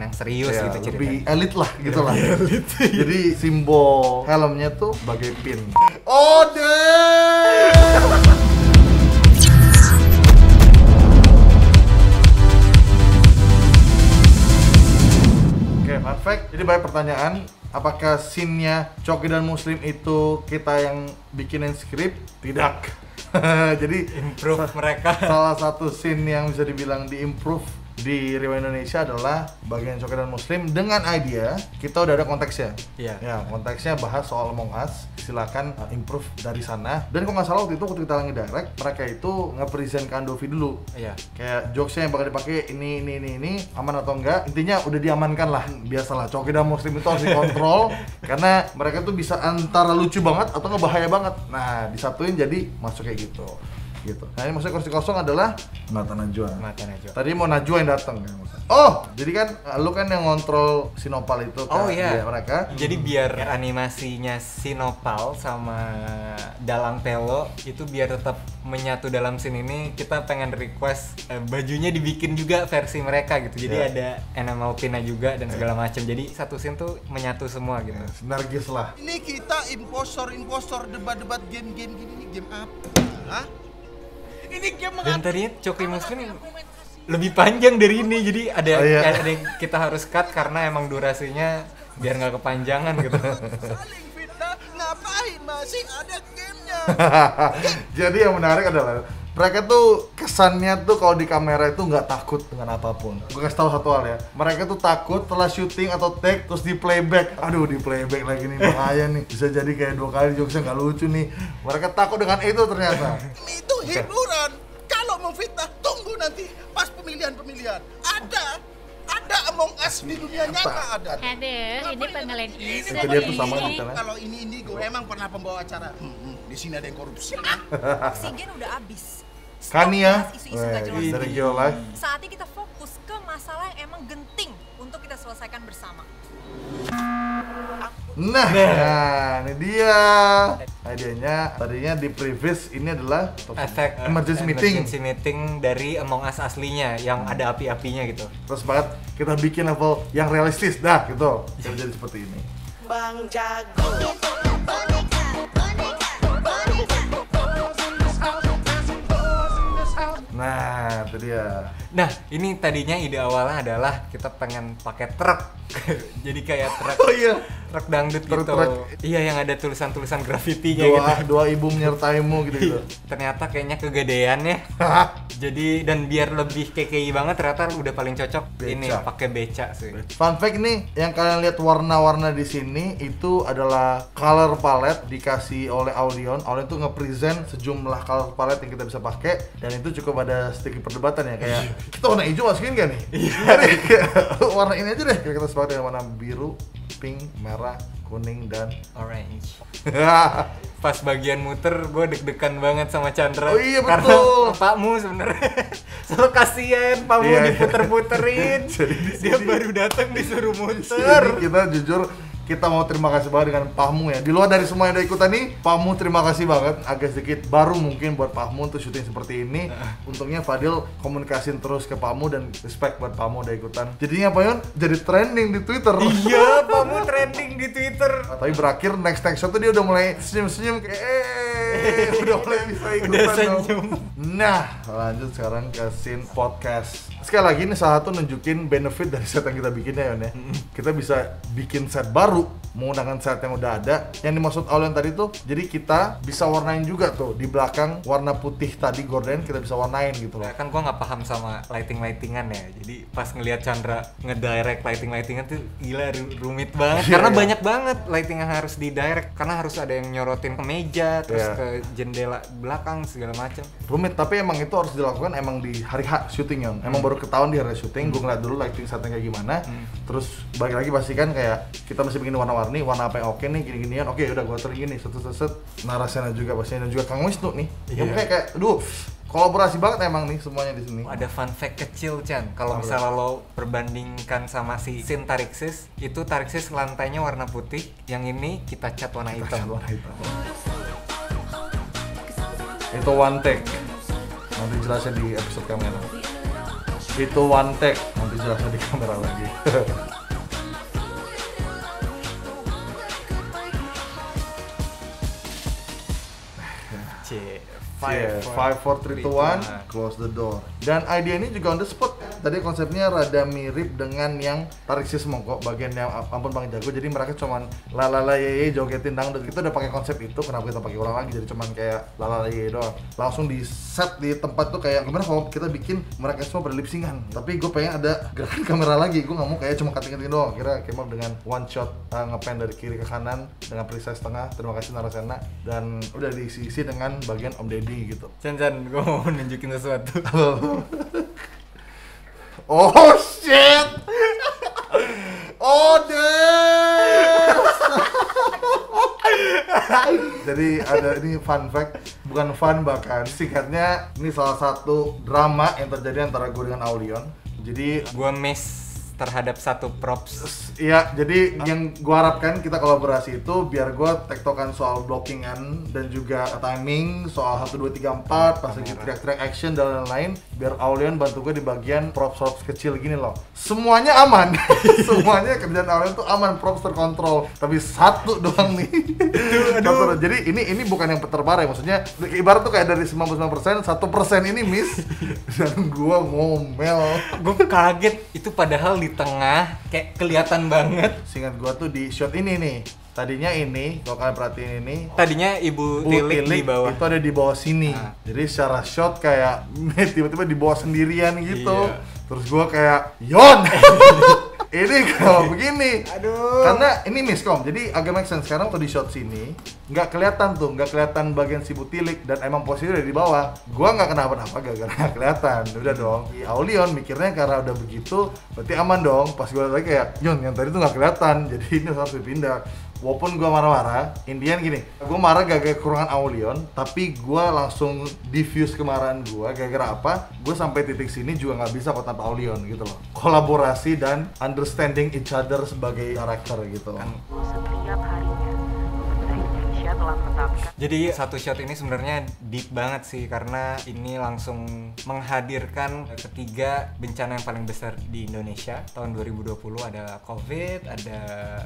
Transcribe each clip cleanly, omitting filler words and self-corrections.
yang serius ya, gitu lebih ceritanya. elit lah gitu lah. Jadi simbol helmnya tuh sebagai pin. Ode. Oke, fun fact. Jadi banyak pertanyaan, apakah scene-nya Coki dan Muslim itu kita yang bikinin skrip? Tidak. Jadi Improve mereka. salah satu scene yang bisa dibilang di-improve di Rewind Indonesia adalah bagian Coki dan Muslim dengan idea kita udah ada konteksnya. Iya. Ya, konteksnya bahas soal Among Us. Silakan improve dari sana. Dan kalau nggak salah waktu itu waktu kita lagi direct, mereka itu nge-present ke Andovi dulu. Iya. Kayak jokesnya yang bakal dipakai ini aman atau enggak, intinya udah diamankan lah. Biasalah Coki dan Muslim itu harus dikontrol karena mereka tuh bisa antara lucu banget atau ngebahaya banget. Nah, disatuin jadi masuk kayak gitu. Nah, ini maksudnya kursi kosong adalah Mata Najwa. Tadi mau Najwa yang datang kan. Oh, jadi kan lu kan yang ngontrol Sinopal itu kan. Oh iya. Mereka. Jadi biar animasinya Sinopal sama Dalang Pelo itu biar tetap menyatu dalam scene ini, kita pengen request bajunya dibikin juga versi mereka gitu. Jadi Yeah. ada animal pin juga dan segala macam. Jadi satu scene tuh menyatu semua gitu. Sinergis lah. Ini kita impostor debat-debat game-game gini nih, game apa? Hah? Ini game Dan tadinya Coki Muslim lebih panjang dari ini, jadi ada Oh, iya. ada yang kita harus cut karena emang durasinya biar nggak kepanjangan gitu. saling fitnah, ngapain masih ada gamenya? Jadi yang menarik adalah mereka tuh kesannya tuh kalau di kamera itu nggak takut dengan apapun. Gue kasih tahu satu hal ya, mereka tuh takut setelah syuting atau take terus di playback. Aduh, di playback lagi nih, bahaya nih. Bisa jadi kayak 2 kali jokesnya nggak lucu nih. Mereka takut dengan itu ternyata. Itu hiburan. Kalau mau fitnah, tunggu nanti pas pemilihan. Ada Among Us di dunia nyata ada. Aduh, ini pengalian isu. Itu dia tuh sama gitu kan. Kalau ini gue emang pernah pembawa acara. Di sini ada yang korupsi. Oksigen udah habis. Kania, Stop bahas isu-isu gak jelas dari ini. Geolife. Saatnya kita fokus ke masalah yang emang genting untuk kita selesaikan bersama. Nah, ini dia. Idenya tadinya di previous ini adalah Efek emergency meeting dari Among Us aslinya yang ada api-apinya gitu. Terus banget kita bikin level yang realistis dah gitu. Jadi seperti ini. Bang Jago. Nah, itu dia. Nah, ini tadinya ide awalnya adalah kita pengen pakai truk. Jadi kayak truk. Oh iya. Truk dangdut gitu. Truk. Iya, yang ada tulisan-tulisan grafitinya gitu. Dua ibu menyertaimu gitu. Ternyata kayaknya kegedean ya. Jadi dan biar lebih KKI banget ternyata udah paling cocok Beca. ini pakai beca sih. Fun fact nih, yang kalian lihat warna-warna di sini itu adalah color palette dikasih oleh Audion. Audion tuh nge-present sejumlah color palette yang kita bisa pakai dan itu cukup ada sedikit perdebatan ya kayak kita warna hijau masukin gak nih? Warna ini aja deh, kita sepakat dengan warna biru, pink, merah, kuning, dan Orange. Pas bagian muter gue deg-degan banget sama Chandra. Oh iya, karena betul. Pakmu sebenarnya selalu kasihan Pakmu Iya. diputer-puterin. Jadi di Dia sini- baru datang disuruh Jadi muter. kita jujur kita mau terima kasih banget dengan Pahmu ya. Di luar dari semua yang udah ikutan nih, Pahmu terima kasih banget. Agak sedikit baru mungkin buat Pahmu untuk syuting seperti ini. Untungnya Fadil komunikasiin terus ke Pahmu dan respect buat Pahmu udah ikutan. Jadinya apa Yon? Jadi trending di Twitter. Iya, Pakmu trending di Twitter. Tapi berakhir next shot tuh dia udah mulai senyum-senyum kayak udah mulai bisa ikutan. Udah dong. senyum. Nah, lanjut sekarang ke scene podcast. Sekali lagi ini salah satu nunjukin benefit dari set yang kita bikin ya Yon ya. Kita bisa bikin set baru menggunakan set yang udah ada. Yang dimaksud Aulion tadi tuh, jadi kita bisa warnain juga tuh di belakang warna putih tadi gorden kita bisa warnain gitu loh. Nah, kan gua nggak paham sama lightingan ya. Jadi pas ngelihat Chandra ngedirect lightingan tuh gila rumit banget. Iya, Karena iya. banyak banget lighting yang harus didirect. Karena harus ada yang nyorotin ke meja, terus Iya. ke jendela belakang segala macam. Rumit, tapi emang itu harus dilakukan emang di hari H syuting Yon. Emang baru ketahuan di hari syuting, gue ngeliat dulu lighting setnya kayak gimana. Terus balik lagi pastikan kayak kita masih bikin warna-warni, warna apa yang oke nih, gini-ginian. Oke, udah gue atur gini, set. Narasinya juga pastinya dan juga Kang Wisnu nih. Yang Iya. kayak aduh, kolaborasi banget emang nih semuanya di sini. Ada fun fact kecil Chan, kalau Apa misalnya lo perbandingkan sama si scene Tarixis, itu Tarixis lantainya warna putih, yang ini kita cat warna hitam. Warna hitam. Itu one take. Nanti jelasnya di episode kamera. Itu one take. Nanti dijelaskan di kamera lagi. C. 5, 4, 3, 2, 1, close the door. Dan idea ini juga on the spot. Tadi konsepnya rada mirip dengan yang Tarik Si Semongko, bagian yang Ampun Bang Jago. Jadi mereka cuman lalala yeye jogetin dangdut. Kita udah pakai konsep itu, kenapa kita pakai ulang lagi? Jadi cuman kayak lalala yeye doang. Langsung di set di tempat tuh kayak gimana kalau kita bikin mereka semua berlipsingan. Tapi gue pengen ada gerakan kamera lagi. Gue nggak mau kayak cuma cutting doang. Kira came up dengan one shot ngepen dari kiri ke kanan dengan precise tengah. Terima kasih Narasena. Dan udah diisi dengan bagian Om Deddy gitu. Chan, gue mau nunjukin sesuatu. Oh shit! Oh damn! Jadi ada ini fun fact, bukan fun bahkan singkatnya ini salah satu drama yang terjadi antara gue dengan Aulion. Jadi Gue miss terhadap satu props. iya, jadi yang gua harapkan kita kolaborasi itu biar gua tektokan soal blockingan dan juga timing, soal 1, 2, 3, 4, pas lagi teriak-teriak action dan lain-lain, biar Aulion bantu gue di bagian props kecil gini loh. Semuanya aman. Semuanya kerjaan Aulion tuh aman, props terkontrol. Tapi satu doang nih. Aduh. Jadi ini bukan yang terparah ya, maksudnya ibarat tuh kayak dari 99%, 1% ini miss. Dan gua ngomel. Gue kaget, itu padahal di tengah kayak kelihatan banget. Seingat gua tuh di shot ini nih. Tadinya ini, kalau kalian perhatiin ini, Tadinya Ibu Tilik di bawah. itu ada di bawah sini. Jadi secara shot kayak tiba-tiba di bawah sendirian gitu. Iya. Terus gua kayak, Yon! Ini kalau begini. Aduh. Karena ini miskom, jadi agak make sense. Sekarang tuh di shot sini nggak kelihatan bagian si Butilik dan emang posisi udah di bawah. Gua nggak kenapa-napa gara-gara nggak kelihatan. Udah dong. Si Aulion mikirnya karena udah begitu, berarti aman dong. Pas gua lihat lagi kayak, Yon, yang tadi tuh nggak kelihatan. Jadi ini harus dipindah. Walaupun gue marah-marah, Indian gini, gue marah gara-gara kekurangan Aulion, tapi gue langsung diffuse kemarahan gue gara-gara apa? Gue sampai titik sini juga nggak bisa kok tanpa Aulion gitu loh. Kolaborasi dan understanding each other sebagai karakter gitu. Setiap harinya, pemerintah Indonesia telah menetapkan Jadi satu shot ini sebenarnya deep banget sih, karena ini langsung menghadirkan ketiga bencana yang paling besar di Indonesia tahun 2020. Ada COVID, ada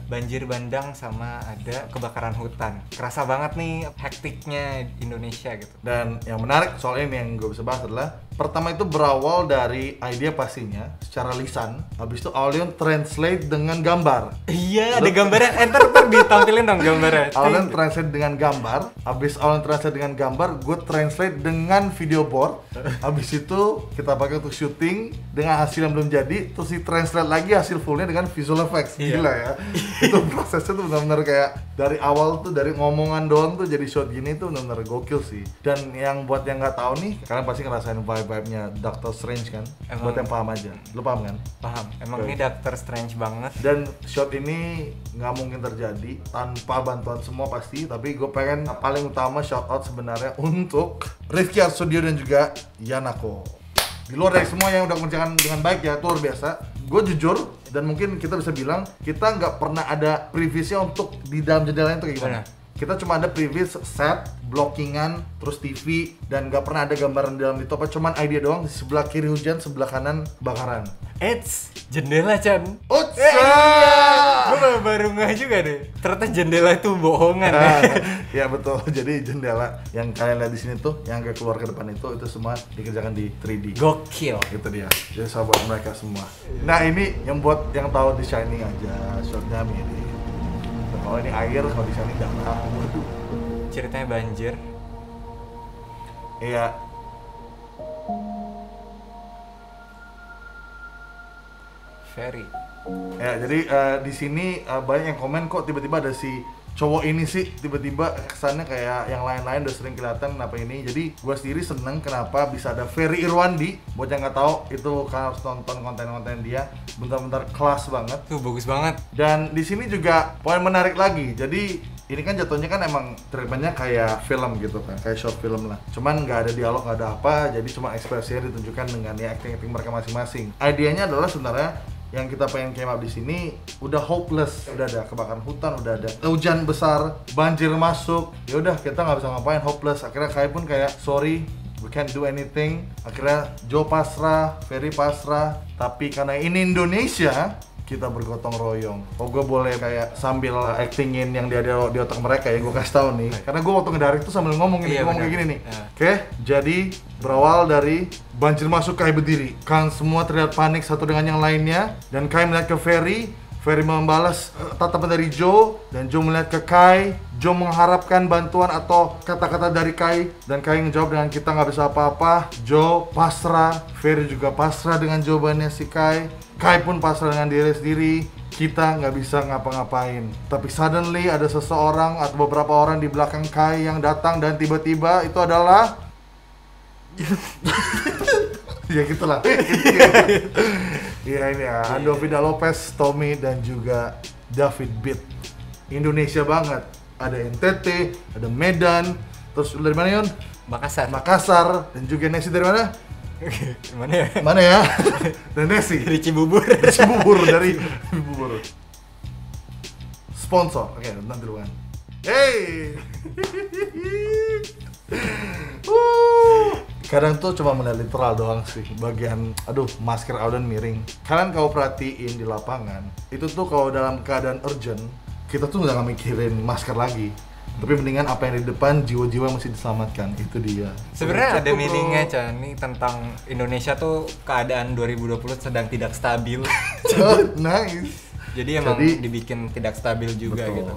banjir bandang, sama ada kebakaran hutan. Kerasa banget nih hektiknya Indonesia gitu. Dan yang menarik soal ini yang gue bisa bahas adalah pertama itu berawal dari ide pastinya secara lisan, habis itu Aulion translate dengan gambar. Iya, ada gambarnya. Ntar ditampilin dong gambarnya. Aulion translate dengan gambar, habis Aulion translate dengan gambar, gue translate dengan video board. Habis itu kita pakai untuk syuting dengan hasil yang belum jadi, terus di translate lagi hasil fullnya dengan visual effects. Iya. Gila ya. Itu prosesnya tuh benar-benar kayak dari awal tuh dari ngomongan doang tuh jadi shot gini tuh benar-benar gokil sih. Dan yang buat yang nggak tahu nih, kalian pasti ngerasain vibe-nya Doctor Strange kan? Emang. Buat yang paham aja, lu paham kan? Paham. Emang Oke. ini Doctor Strange banget. Dan shot ini nggak mungkin terjadi tanpa bantuan semua pasti, tapi gue pengen paling utama shout out sebenarnya untuk Rifki Art Studio dan juga Yanako. Di luar dari semua yang udah mengerjakan dengan baik ya, itu luar biasa. Gue jujur, dan mungkin kita bisa bilang kita nggak pernah ada previewnya untuk di dalam jendelanya itu kayak gimana. Benar. Kita cuma ada preview set, blockingan, terus TV, dan nggak pernah ada gambaran di dalam itu apa, cuman idea doang. Di sebelah kiri hujan, sebelah kanan bakaran. Eits, jendela Chan. Utsa! Gue baru nggak juga deh. Ternyata jendela itu bohongan. Ya betul. Jadi jendela yang kalian lihat di sini tuh, yang agak keluar ke depan itu semua dikerjakan di 3D. Gokil. Itu dia. Jadi sahabat mereka semua. Nah ini yang buat yang tahu di Shining aja, shotnya mirip. Kalau ini air, kalau di Shining darah. Waduh. Ceritanya banjir. Iya. Ferry. Ya, jadi di sini banyak yang komen kok tiba-tiba ada si cowok ini sih, tiba-tiba kesannya kayak yang lain-lain udah sering kelihatan kenapa ini. Jadi gue sendiri seneng kenapa bisa ada Ferry Irwandi. Buat yang nggak tahu itu kan harus nonton konten-konten dia, bentar-bentar kelas banget. Tuh bagus banget. Dan di sini juga poin menarik lagi. Jadi ini kan jatuhnya kan emang treatmentnya kayak film gitu kan, kayak short film lah. Cuman nggak ada dialog, nggak ada apa, jadi cuma ekspresinya ditunjukkan dengan ya acting mereka masing-masing. Idenya adalah sebenarnya yang kita pengen came up di sini udah hopeless, udah ada kebakaran hutan, udah ada hujan besar, banjir masuk, ya udah kita nggak bisa ngapain, hopeless. Akhirnya Kai pun kayak sorry, we can't do anything. Akhirnya Joe pasrah, Ferry pasrah. Tapi karena ini Indonesia, kita bergotong royong. Oh, gue boleh kayak sambil actingin yang dia ada di otak mereka ya, gue kasih tahu nih. Karena gue waktu ngedirect tuh sambil ngomong ini, ngomong kayak gini nih. Oke, jadi berawal dari banjir masuk Kai berdiri. Kan semua terlihat panik satu dengan yang lainnya. Dan Kai melihat ke Ferry. Ferry membalas tatapan dari Joe. Dan Joe melihat ke Kai. Joe mengharapkan bantuan atau kata-kata dari Kai. Dan Kai ngejawab dengan kita nggak bisa apa-apa. Joe pasrah. Ferry juga pasrah dengan jawabannya si Kai. Kai pun pasrah dengan diri sendiri. Kita nggak bisa ngapa-ngapain. Tapi suddenly ada seseorang atau beberapa orang di belakang Kai yang datang. Dan tiba-tiba itu adalah ya gitulah. Iya ini ya, Ando Vida Lopez, Tommy dan juga David Beat. Indonesia banget. Ada NTT, ada Medan, terus dari mana Yon? Makassar dan juga Nesi dari mana? Mana ya? Mana ya? Dan Nesi Dari Cibubur. dari Cibubur. Sponsor. Oke, nanti duluan. Hey. Kadang tuh cuma melihat literal doang sih bagian masker Alden miring. Kalian kalau perhatiin di lapangan itu tuh kalau dalam keadaan urgent kita tuh nggak mikirin masker lagi, tapi mendingan apa yang di depan, jiwa-jiwa mesti diselamatkan. Itu dia. Sebenarnya ada meaningnya Chan nih tentang Indonesia tuh keadaan 2020 sedang tidak stabil. Nice. Jadi emang dibikin tidak stabil juga betul. gitu.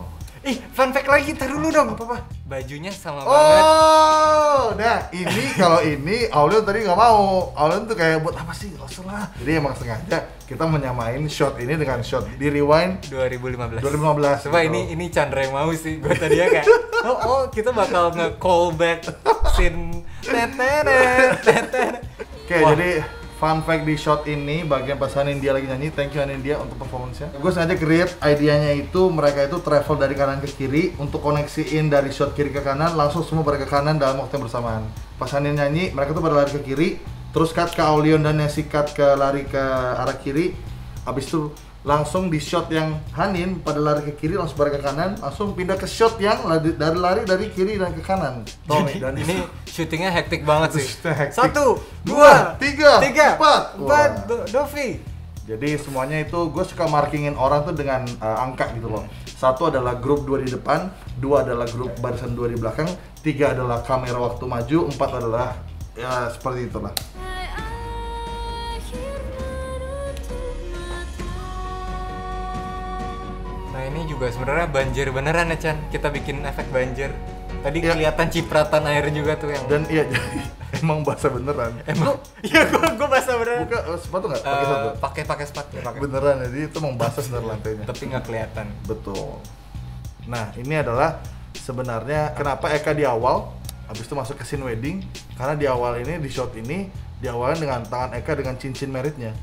Fun fact lagi, tar dulu dong. Apa? Bajunya sama banget. Oh, nah ini kalau ini Aulion tadi nggak mau. Aulion tuh kayak buat apa sih? Nggak usah lah. Jadi emang sengaja kita menyamain shot ini dengan shot di Rewind 2015. Betul. Coba ini Chandra yang mau sih. Gue tadinya kayak kita bakal nge-callback scene Oke, jadi fun fact di shot ini bagian pas Hanindia lagi nyanyi. Thank you Hanindia untuk performance-nya. Gue sengaja create idenya itu mereka itu travel dari kanan ke kiri untuk koneksiin dari shot kiri ke kanan langsung semua pada ke kanan dalam waktu yang bersamaan. Pas Hanin nyanyi mereka tuh pada lari ke kiri, terus cut ke Aulion dan Nesi cut ke lari ke arah kiri. Abis itu langsung di shot yang Hanin pada lari ke kiri langsung pada ke kanan, langsung pindah ke shot yang lari dari kiri dan ke kanan. Tommy dan ini syutingnya hektik banget sih. Hektik. 1, 2, 3, 4, Dovi. Jadi semuanya itu gue suka markingin orang tuh dengan angka gitu loh. 1 adalah grup 2 di depan, 2 adalah grup barisan 2 di belakang, 3 adalah kamera waktu maju, 4 adalah ya seperti itulah. Nah ini juga sebenarnya banjir beneran ya Chan. Kita bikin efek banjir. Tadi kelihatan cipratan air juga tuh yang. Dan iya jadi emang basah beneran. Emang? Iya gua basah beneran. Buka sepatu nggak? Pakai sepatu? Pakai sepatu. Beneran jadi itu emang basah bener lantainya. Tapi nggak kelihatan. Betul. Nah ini adalah sebenarnya kenapa Eka di awal, habis itu masuk ke scene wedding karena di awal ini di shot ini diawalin dengan tangan Eka dengan cincin meritnya.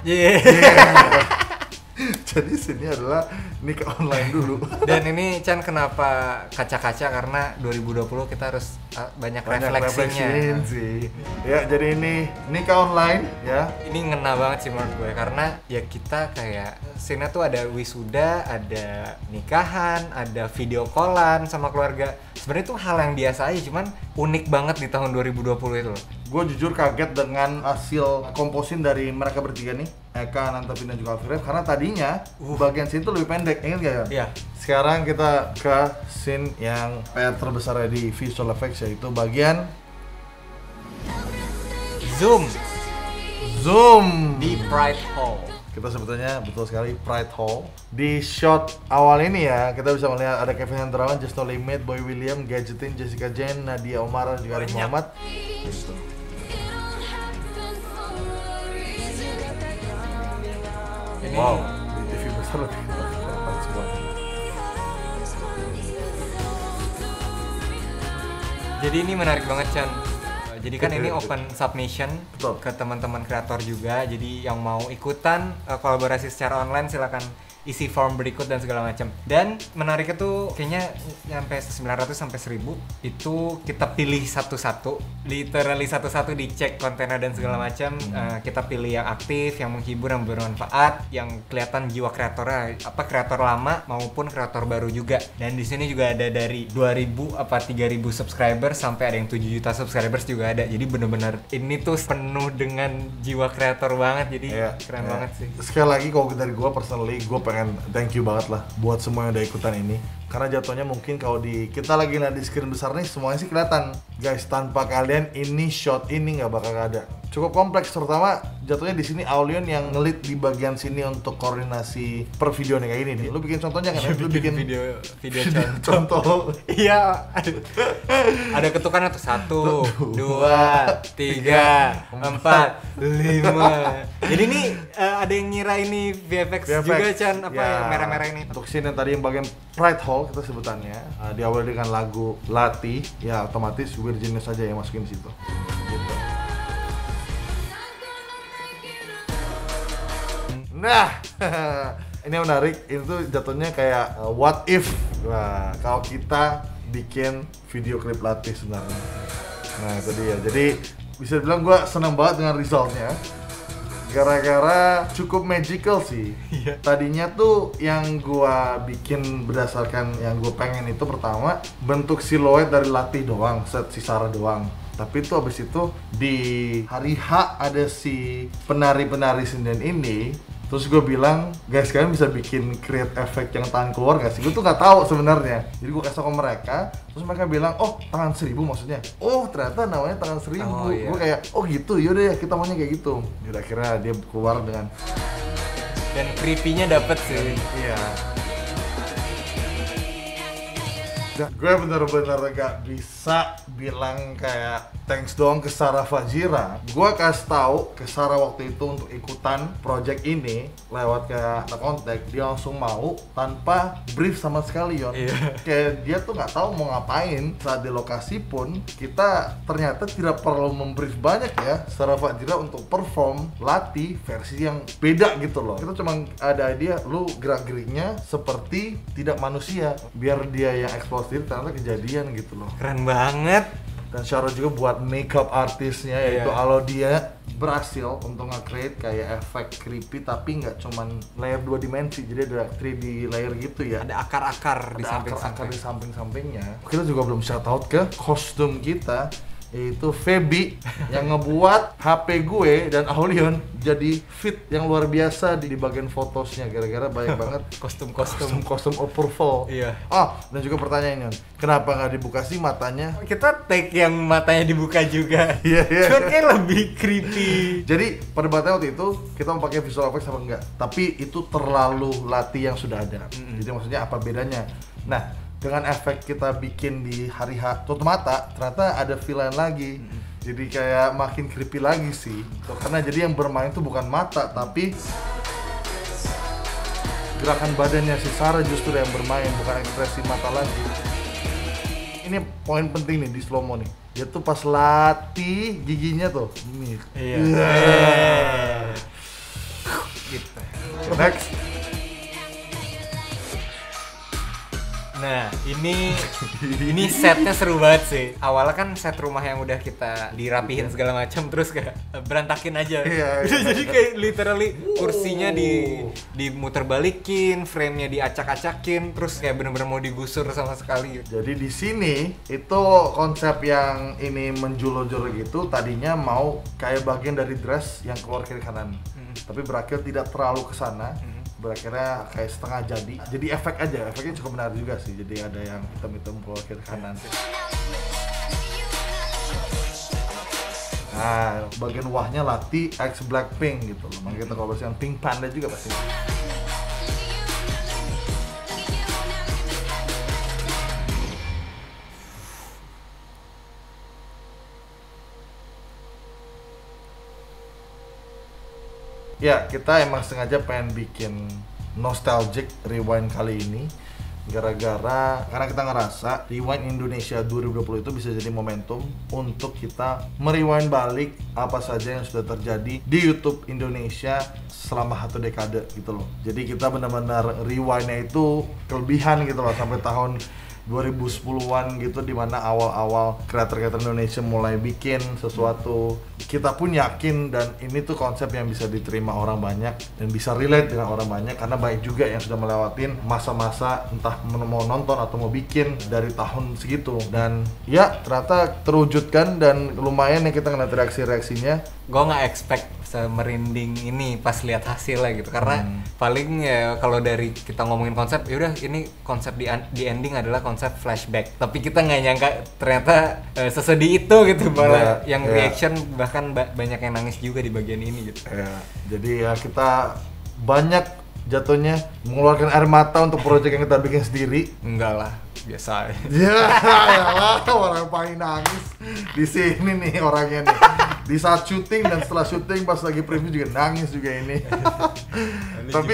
Jadi sini adalah nikah online dulu. Dan ini Chan kenapa kaca-kaca karena 2020 kita harus banyak refleksinya. Sih. Ya jadi ini nikah online ya. Ini ngena banget sih menurut gue karena ya kita kayak scene-nya tuh ada wisuda, ada nikahan, ada video callan sama keluarga. Sebenarnya itu hal yang biasa aja, cuman unik banget di tahun 2020 itu loh. Gue jujur kaget dengan hasil komposin dari mereka bertiga nih, Eka, Nantapin dan juga Alfred, karena tadinya bagian scene itu lebih pendek, ingat gak ya? Iya. Sekarang kita ke scene yang PR terbesar di visual effects, yaitu bagian Zoom di Pride Hall. Kita sebetulnya betul sekali Pride Hall. Di shot awal ini ya, kita bisa melihat ada Kevin Hendrawan, Just No Limit, Boy William, Gadgetin, Jessica Jane, Nadia Omar, dan juga Arif Muhammad. Wow, di TV besar lebih kelihatan semuanya. Jadi ini menarik banget Chan. Jadi kan ini open submission. Betul. Ke teman-teman kreator juga. Jadi yang mau ikutan kolaborasi secara online silakan isi form berikut dan segala macam. Dan menariknya tuh kayaknya sampai 900 sampai 1000 itu kita pilih satu-satu, literally satu-satu dicek kontennya dan segala macam. Kita pilih yang aktif, yang menghibur, yang bermanfaat, yang kelihatan jiwa kreatornya, apa kreator lama maupun kreator baru juga. Dan di sini juga ada dari 2000 apa 3000 subscribers sampai ada yang 7 juta subscribers juga ada. Jadi bener-bener ini tuh penuh dengan jiwa kreator banget. Jadi keren banget sih. Sekali lagi kalau dari gue personally, gue pengen thank you banget lah buat semua yang udah ikutan ini. Karena jatuhnya mungkin kalau kita lagi lihat di screen besar nih semuanya sih kelihatan. Guys, tanpa kalian ini shot ini nggak bakal ada. Cukup kompleks, terutama jatuhnya di sini Aulion yang ngelit di bagian sini untuk koordinasi per video nih kayak ini nih. Lu bikin contohnya kan? Lu bikin video contoh. Iya. Ada ketukannya tuh 1, 2, 3, 4, 5. Jadi ini ada yang ngira ini VFX juga Chan, apa ya, merah-merah ini. Untuk scene yang tadi yang bagian Pride Hall kita sebutannya diawali dengan lagu Lati, ya otomatis Weird Genius aja yang masukin di situ. Gitu. Nah, ini menarik. Ini tuh jatuhnya kayak what if. Wah, kalau kita bikin video klip Lati sebenarnya. Nah, itu dia. Jadi bisa bilang gue senang banget dengan resultnya. Gara-gara cukup magical sih. Tadinya tuh yang gua bikin berdasarkan yang gue pengen itu pertama bentuk siluet dari Lati doang, set si Sarah doang. Tapi itu abis itu di hari H ada si penari-penari sinden ini. Terus gue bilang, guys kalian bisa bikin create efek yang tangan keluar gak sih? Gue tuh gak tahu sebenarnya. Jadi gue kasih tau ke mereka, terus mereka bilang, oh tangan 1000 maksudnya. Oh ternyata namanya tangan 1000. Oh, iya. Gue kayak, oh gitu, yaudah ya kita maunya kayak gitu. Yaudah akhirnya dia keluar dengan dan creepy-nya dapet sih. iya. Gue bener-bener gak bisa bilang kayak thanks doang ke Sarah Fajira. Gue kasih tahu ke Sarah waktu itu untuk ikutan project ini lewat kayak kontak, dia langsung mau tanpa brief sama sekali Yon. Kayak dia tuh nggak tahu mau ngapain. Saat di lokasi pun kita ternyata tidak perlu membrief banyak ya Sarah Fajira untuk perform Lati versi yang beda gitu loh. Kita cuma ada idea lu gerak-geriknya seperti tidak manusia biar dia yang explore ternyata kejadian gitu loh. Keren banget. Dan shout out juga buat makeup artisnya yaitu Alodia berhasil untuk nge-create kayak efek creepy tapi nggak cuman layer 2 dimensi, jadi ada 3D layer gitu ya. Ada akar-akar di akar-akar di samping-sampingnya. Kita juga belum shout out ke kostum kita yaitu Feby yang ngebuat HP gue dan Aulion jadi fit yang luar biasa di bagian fotosnya gara-gara banyak banget kostum overfall. Iya. Oh, dan juga pertanyaannya, kenapa nggak dibuka sih matanya? Kita take yang matanya dibuka juga. Iya. Cuman kayak lebih creepy. Jadi perdebatannya waktu itu kita mau pakai visual effects apa enggak? Tapi itu terlalu Lati yang sudah ada. Jadi maksudnya apa bedanya? Nah, dengan efek kita bikin di hari H tutup mata, ternyata ada feel lain lagi. Jadi kayak makin creepy lagi sih. Karena jadi yang bermain tuh bukan mata, tapi gerakan badannya si Sarah justru yang bermain, bukan ekspresi mata lagi. Ini poin penting nih di slow mo nih. Dia tuh pas Lati giginya tuh. Ini. Iya. Gitu. Next. Nah, ini setnya seru banget sih. Awalnya kan set rumah yang udah kita dirapihin segala macam, terus kayak berantakin aja. Iya. Jadi kayak literally kursinya dimuter balikin, frame-nya diacak-acakin, terus kayak bener-bener mau digusur sama sekali. Jadi di sini itu konsep yang ini menjulur-julur gitu, tadinya mau kayak bagian dari dress yang keluar kiri kanan. Tapi berakhir tidak terlalu ke sana. Berakhirnya kayak setengah jadi efek aja, efeknya cukup menarik juga sih, jadi ada yang hitam-hitam keluar kiri kanan. Nah, bagian wahnya Lati X Blackpink gitu loh, makanya kita kolaborasikan Pink Panda juga pasti. Ya, kita emang sengaja pengen bikin nostalgic rewind kali ini Gara-gara karena kita ngerasa Rewind Indonesia 2020 itu bisa jadi momentum untuk kita merewind balik apa saja yang sudah terjadi di YouTube Indonesia selama 1 dekade gitu loh. Jadi kita benar-benar rewindnya itu kelebihan gitu loh sampai tahun 2010-an gitu, dimana awal-awal kreator-kreator Indonesia mulai bikin sesuatu. Kita pun yakin dan ini tuh konsep yang bisa diterima orang banyak dan bisa relate dengan orang banyak, karena banyak juga yang sudah melewatin masa-masa entah mau nonton atau mau bikin dari tahun segitu. Dan ya ternyata terwujudkan dan lumayan yang kita ngeliat reaksi-reaksinya. Gue nggak expect semerinding ini pas lihat hasilnya gitu, karena paling ya kalau dari kita ngomongin konsep, yaudah ini konsep di ending adalah konsep flashback, tapi kita nggak nyangka ternyata sesedih itu gitu, malah yang reaction bahkan banyak yang nangis juga di bagian ini gitu. Ya, jadi ya kita banyak jatuhnya mengeluarkan air mata untuk proyek yang kita bikin sendiri. Enggak lah, biasa aja. Ya, orang paling nangis di sini nih orangnya nih. Di saat syuting dan setelah syuting pas lagi preview juga nangis juga ini. Tapi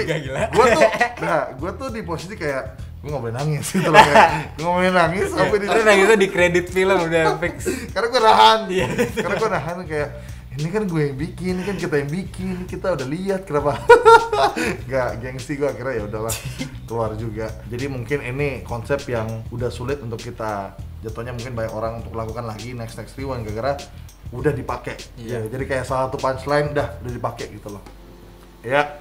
gue tuh di posisi kayak gue nggak boleh nangis gitu loh, kayak gue nggak boleh nangis sampai di nangisnya di kredit film udah fix. Karena gue nahan, karena gue nahan kayak ini kan gue yang bikin, ini kan kita yang bikin, kita udah lihat kenapa gak gengsi gue, akhirnya ya udahlah keluar juga. Jadi mungkin ini konsep yang udah sulit untuk kita jatuhnya mungkin banyak orang untuk lakukan lagi next rewind gara-gara udah dipakai. Ya, jadi kayak salah satu punchline udah dipakai gitu loh. Ya.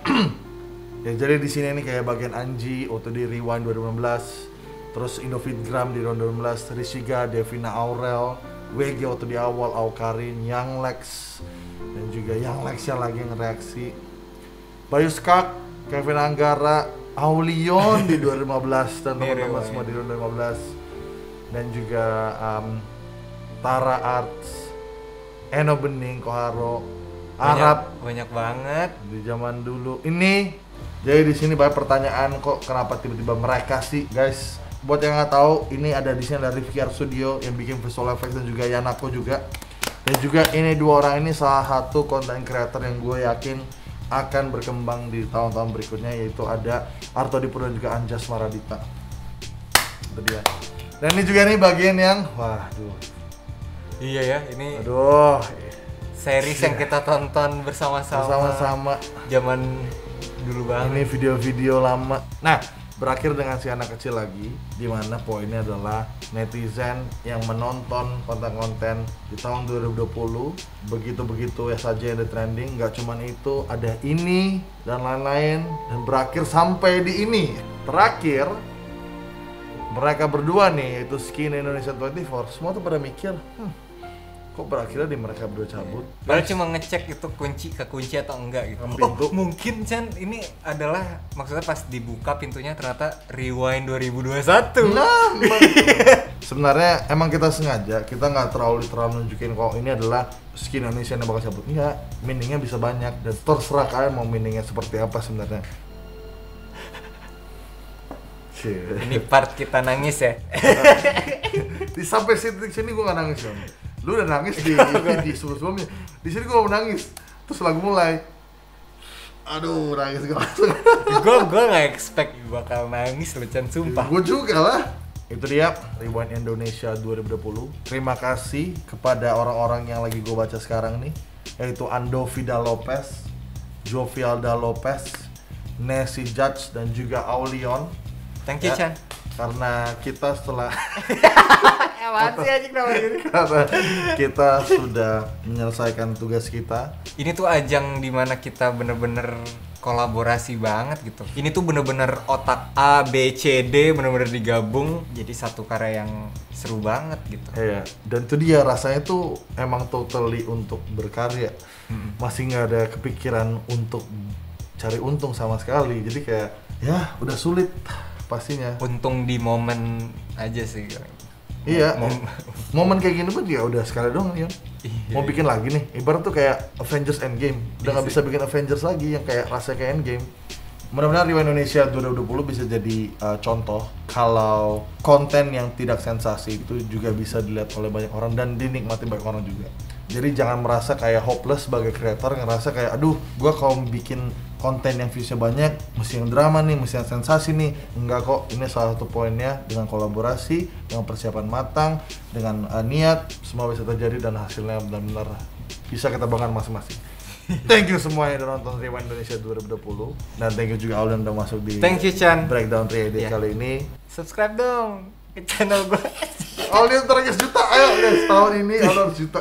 Ya jadi di sini nih kayak bagian Anji waktu di Rewind 2016, terus Indofitgram di tahun 2016, Rishiga, Devina Aurel, WG waktu di awal, Aukarin, Young Lex, dan juga Young Lex yang lagi ngereaksi, Bayu Skak, Kevin Anggara, Aulion di 2015 dan teman-teman semua di 2015, dan juga Tara Arts, Eno Bening, Koharo, Arab, banyak banget di zaman dulu ini. Jadi di sini banyak pertanyaan, kok kenapa tiba-tiba mereka sih, guys? Buat yang nggak tahu, ini ada di sini ada Rifki Art Studio yang bikin visual effects dan juga Yanako juga. Dan juga ini dua orang ini salah satu content creator yang gue yakin akan berkembang di tahun-tahun berikutnya, yaitu ada Arto Dipo dan juga Anjas Maradita. Itu dia. Dan ini juga nih bagian yang, waduh. Iya ya, ini Aduh. series yang kita tonton bersama-sama zaman dulu banget. Ini video-video lama. Nah, berakhir dengan si anak kecil lagi, dimana poinnya adalah netizen yang menonton konten-konten di tahun 2020 begitu-begitu ya saja yang ada trending. Nggak cuman itu, ada ini dan lain-lain, dan berakhir sampai di ini. Terakhir mereka berdua nih, yaitu Skin Indonesia 24, semua tuh pada mikir, kok berakhirnya di mereka berdua cabut. Padahal cuma ngecek itu kunci atau enggak gitu. Pintu. Mungkin Chan ini adalah maksudnya pas dibuka pintunya ternyata Rewind 2021. Nah, sebenarnya emang kita sengaja, kita nggak terlalu nunjukin kok ini adalah Skin Indonesia yang bakal cabut. Enggak, meaningnya bisa banyak dan terserah kalian mau meaningnya seperti apa sebenarnya. Ini part kita nangis ya. Di sampai sini gue nggak nangis kan. Lu udah nangis di sebelum-sebelumnya. Di sini gue mau nangis. Terus lagu mulai. Aduh, nangis gue langsung. Gue nggak expect bakal nangis loh Chan, sumpah. Gue juga lah. Itu dia Rewind Indonesia 2020. Terima kasih kepada orang-orang yang lagi gue baca sekarang nih, yaitu Ando Vida Lopez, Jovialda Lopez, Nessie Judge, dan juga Aulion. Thank you Chan. Karena kita setelah Masih aja karena kita sudah menyelesaikan tugas kita. Ini tuh ajang dimana kita bener-bener kolaborasi banget gitu. Ini tuh bener-bener otak A, B, C, D bener-bener digabung jadi satu karya yang seru banget gitu. Iya, dan itu dia rasanya tuh emang totally untuk berkarya. Masih nggak ada kepikiran untuk cari untung sama sekali. Jadi kayak ya udah sulit pastinya. Untung di momen aja sih. Iya, momen kayak gini pun ya udah sekali doang ya. Mau bikin lagi nih, ibarat tuh kayak Avengers Endgame. Udah nggak bisa bikin Avengers lagi yang kayak rasanya kayak Endgame. Mudah-mudahan Rewind Indonesia 2020 bisa jadi contoh kalau konten yang tidak sensasi itu juga bisa dilihat oleh banyak orang dan dinikmati banyak orang juga. Jadi jangan merasa kayak hopeless sebagai kreator, ngerasa kayak aduh, gua kalau bikin konten yang viewsnya banyak, mesti yang drama nih, mesti yang sensasi nih. Enggak kok, ini salah satu poinnya dengan kolaborasi, dengan persiapan matang, dengan niat, semua bisa terjadi dan hasilnya benar-benar bisa kita banggakan masing-masing. Thank you semua yang udah nonton Rewind Indonesia 2020 dan thank you juga Aulen udah masuk di Thank you, Chan. Breakdown 3D kali ini. Subscribe dong ke channel gue. Aulen 100 juta, ayo guys, tahun ini Aulen 100 juta.